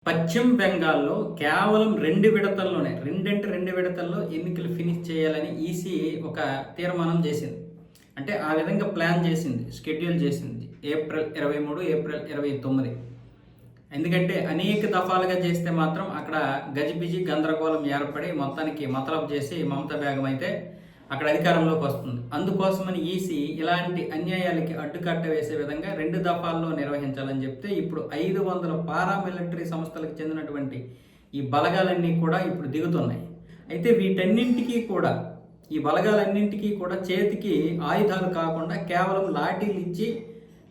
పశ్చిమ బెంగాల్‌లో కేవలం 2 విడతల్లోనే 2 విడతల్లో ఎన్నికలు ఫినిష్ చేయాలని ఈసీ ఒక తీర్మానం చేసింది. అంటే ఆ విధంగా ప్లాన్ చేసింది. షెడ్యూల్ చేసింది. April 23, April 29. ఎందుకంటే అనేక దఫాలుగా చేస్తే మాత్రం అక్కడ గజిబిజి గందరగోళం ఏర్పడి మొత్తానికి మతలబు చేసి మమతా బేగం అయితే అక్కడ అధికారంలోకి వస్తుంది. అందుకోసమని ఈసీ ఇలాంటి అన్యాయాలకి అడ్డుకట్ట వేసే విధంగా 2 దఫాల్లో నిర్వహించాలని చెప్తే ఇప్పుడు 500 పారామిలిటరీ సంస్థలకు చెందినటువంటి ఈ బలగాలన్నీ కూడా ఇప్పుడు దిగుతున్నాయి. అయితే వీటన్నింటికీ కూడా ఈ బలగాలన్నింటికీ కూడా చేతికి ఆయుధాలు కాకుండా కేవలం లాఠీలు ఇచ్చి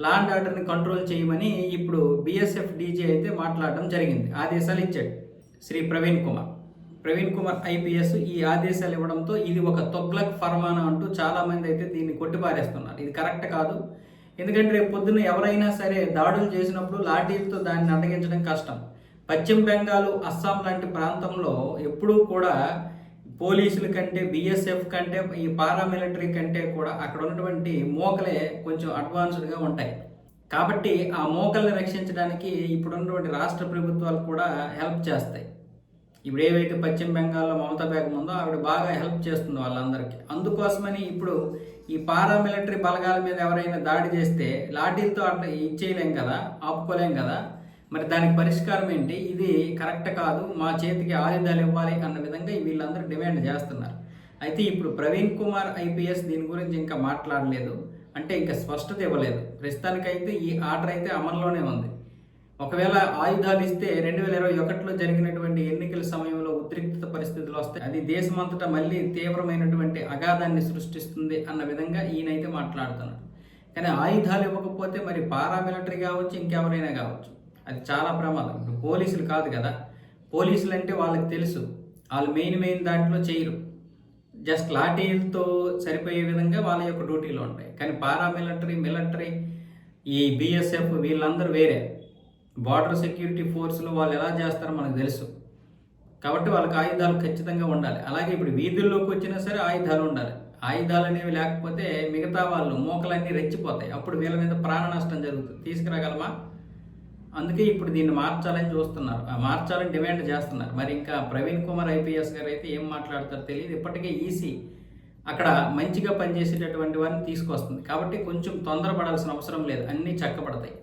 లా అండ్ ఆర్డర్ని కంట్రోల్ చేయమని ఇప్పుడు బీఎస్ఎఫ్ డీజీ అయితే మాట్లాడడం జరిగింది. ఆదేశాలు ఇచ్చాడు శ్రీ ప్రవీణ్ కుమార్ ఐపీఎస్ ఈ ఆదేశాలు ఇవ్వడంతో ఇది ఒక తొగ్లక్ ఫర్మానా అంటూ చాలామంది అయితే దీన్ని కొట్టిపారేస్తున్నారు. ఇది కరెక్ట్ కాదు. ఎందుకంటే రేపు పొద్దున్న ఎవరైనా సరే దాడులు చేసినప్పుడు లాఠీలతో దాన్ని అడ్డగించడం కష్టం. పశ్చిమ బెంగాల్, అస్సాం లాంటి ప్రాంతంలో ఎప్పుడూ కూడా పోలీసుల కంటే, బీఎస్ఎఫ్ కంటే, ఈ పారామిలిటరీ కంటే కూడా అక్కడ ఉన్నటువంటి మోకలే కొంచెం అడ్వాన్స్డ్గా ఉంటాయి. కాబట్టి ఆ మోకల్ని రక్షించడానికి ఇప్పుడున్నటువంటి రాష్ట్ర ప్రభుత్వాలు కూడా హెల్ప్ చేస్తాయి. ఇప్పుడు ఏవైతే పశ్చిమ బెంగాల్లో మమతా బేగం ఉందో ఆవిడ బాగా హెల్ప్ చేస్తుంది వాళ్ళందరికీ. అందుకోసమని ఇప్పుడు ఈ పారామిలిటరీ బలగాల మీద ఎవరైనా దాడి చేస్తే లాఠీలతో అట్లా ఇచ్చేయలేం కదా, ఆపుకోలేం కదా. మరి దానికి పరిష్కారం ఏంటి? ఇది కరెక్ట్ కాదు, మా చేతికి ఆయుధాలు ఇవ్వాలి అన్న విధంగా వీళ్ళందరూ డిమాండ్ చేస్తున్నారు. అయితే ఇప్పుడు ప్రవీణ్ కుమార్ ఐపీఎస్ దీని గురించి ఇంకా మాట్లాడలేదు, అంటే ఇంకా స్పష్టత ఇవ్వలేదు. ప్రస్తుతానికైతే ఈ ఆర్డర్ అయితే అమల్లోనే ఉంది. ఒకవేళ ఆయుధాలు ఇస్తే 2021లో జరిగినటువంటి ఎన్నికల సమయంలో ఉద్రిక్తత పరిస్థితులు వస్తాయి. అది దేశమంతటా మళ్ళీ తీవ్రమైనటువంటి అగాధాన్ని సృష్టిస్తుంది అన్న విధంగా ఈయనైతే మాట్లాడుతున్నాడు. కానీ ఆయుధాలు ఇవ్వకపోతే మరి పారామిలిటరీ కావచ్చు, ఇంకెవరైనా కావచ్చు, అది చాలా ప్రమాదం. ఇప్పుడు పోలీసులు కాదు కదా, పోలీసులు అంటే వాళ్ళకి తెలుసు, వాళ్ళు మెయిన్ దాంట్లో చేయరు. జస్ట్ లాఠీలతో సరిపోయే విధంగా వాళ్ళ యొక్క డ్యూటీలు ఉంటాయి. కానీ పారామిలిటరీ, మిలిటరీ, ఈ బీఎస్ఎఫ్ వీళ్ళందరూ వేరే. బార్డర్ సెక్యూరిటీ ఫోర్స్లో వాళ్ళు ఎలా చేస్తారో మనకు తెలుసు. కాబట్టి వాళ్ళకి ఆయుధాలు ఖచ్చితంగా ఉండాలి. అలాగే ఇప్పుడు వీధుల్లోకి వచ్చినా సరే ఆయుధాలు ఉండాలి. ఆయుధాలు అనేవి లేకపోతే మిగతా వాళ్ళు మోకలన్నీ రెచ్చిపోతాయి. అప్పుడు వీళ్ళ మీద ప్రాణ నష్టం జరుగుతుంది. తీసుకురాగలమా? అందుకే ఇప్పుడు దీన్ని మార్చాలని చూస్తున్నారు, మార్చాలని డిమాండ్ చేస్తున్నారు. మరి ఇంకా ప్రవీణ్ కుమార్ ఐపీఎస్ గారు అయితే ఏం మాట్లాడతారో తెలియదు. ఇప్పటికే ఈసీ అక్కడ మంచిగా పనిచేసేటటువంటి వారిని తీసుకొస్తుంది. కాబట్టి కొంచెం తొందరపడాల్సిన అవసరం లేదు, అన్నీ చక్కబడతాయి.